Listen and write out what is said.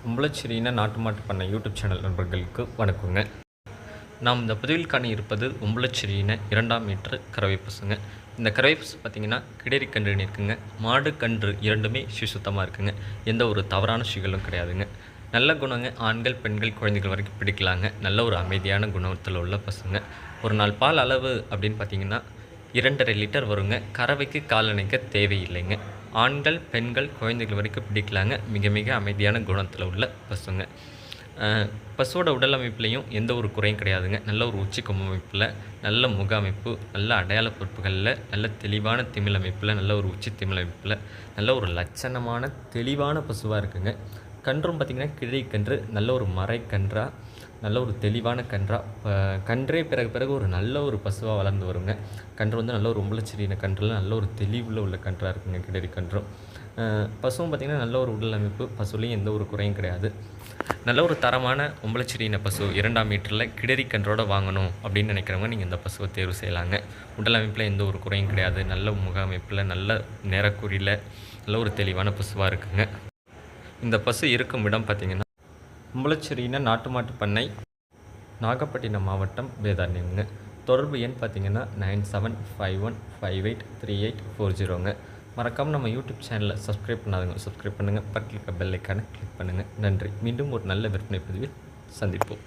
உம்பளச்சேரியின நாட்டு மாட்டு பண்ணை யூடியூப் சேனல் நண்பர்களுக்கு வணக்கங்க. நாம் இந்த பதிவில் காண இருப்பது உம்பளச்சேரியின 2ஆம் மீட்டர் கறவை பசுங்க. இந்த கறவை பசு பார்த்திங்கன்னா கிடரி கன்று இருக்குங்க. மாடு கன்று இரண்டுமே சுத்தமாக இருக்குங்க. எந்த ஒரு தவறான சுகளும் கிடையாதுங்க. நல்ல குணங்க. ஆண்கள் பெண்கள் குழந்தைகள் வரைக்கும் பிடிக்கலாங்க. நல்ல ஒரு அமைதியான குணத்தில் உள்ள பசுங்க. ஒரு நாள் பால் அளவு அப்படின்னு பார்த்திங்கன்னா 2.5 லிட்டர் வருங்க. கறவைக்கு கால்நடைக்க தேவையில்லைங்க. ஆண்கள் பெண்கள் குழந்தைகள் வரைக்கும் பிடிக்கலாங்க. மிக மிக அமைதியான குணத்தில் உள்ள பசுங்க. பசுவோட உடல் அமைப்புலையும் எந்த ஒரு குறையும் கிடையாதுங்க. நல்ல ஒரு உச்சி கொம்பு அமைப்பில், நல்ல முக அமைப்பு, நல்ல அடையாள பொறுப்புகளில், நல்ல தெளிவான திமிழ் அமைப்பில், நல்ல ஒரு உச்சி திமிழ் அமைப்பில், நல்ல ஒரு லட்சணமான தெளிவான பசுவாக இருக்குங்க. கன்றும் பார்த்திங்கன்னா கிழை கன்று, நல்ல ஒரு மரைக்கன்றாக, நல்ல ஒரு தெளிவான கன்றாக கன்றே பிறகு ஒரு நல்ல ஒரு பசுவாக வளர்ந்து வருங்க. கன்று வந்து நல்ல ஒரு உம்பளச்சேரியின கன்றில் நல்ல ஒரு தெளிவில் உள்ள கன்றாக இருக்குங்க. கிடரி கன்றும் பசுவும் பார்த்திங்கன்னா நல்ல ஒரு உடல் அமைப்பு. பசுலையும் எந்த ஒரு குறையும் கிடையாது. நல்ல ஒரு தரமான உம்பளச்சேரியின பசு 2ஆம் மீட்டரில் கிடரி கன்றோட வாங்கணும் அப்படின்னு நினைக்கிறவங்க நீங்கள் இந்த பசுவை தேர்வு செய்யலாங்க. உடல் அமைப்பில் எந்த ஒரு குறையும் கிடையாது. நல்ல முக அமைப்பில், நல்ல நிறக்குறியில், நல்ல ஒரு தெளிவான பசுவாக இருக்குங்க. இந்த பசு இருக்கும் இடம் பார்த்திங்கன்னா உம்பளச்சேரியின நாட்டு மாட்டு பண்ணை, நாகப்பட்டினம் மாவட்டம், வேதாரண்யம்ங்க. தொடர்பு எண் பார்த்திங்கன்னா 9751583840ங்க. மறக்காமல் நம்ம யூடியூப் சேனலில் சப்ஸ்கிரைப் பண்ணாதுங்க, சப்ஸ்கிரைப் பண்ணுங்கள். பக்கத்தில் இருக்க பெல் ஐக்கானை கிளிக் பண்ணுங்கள். நன்றி. மீண்டும் ஒரு நல்ல விற்பனை பதிவில் சந்திப்போம்.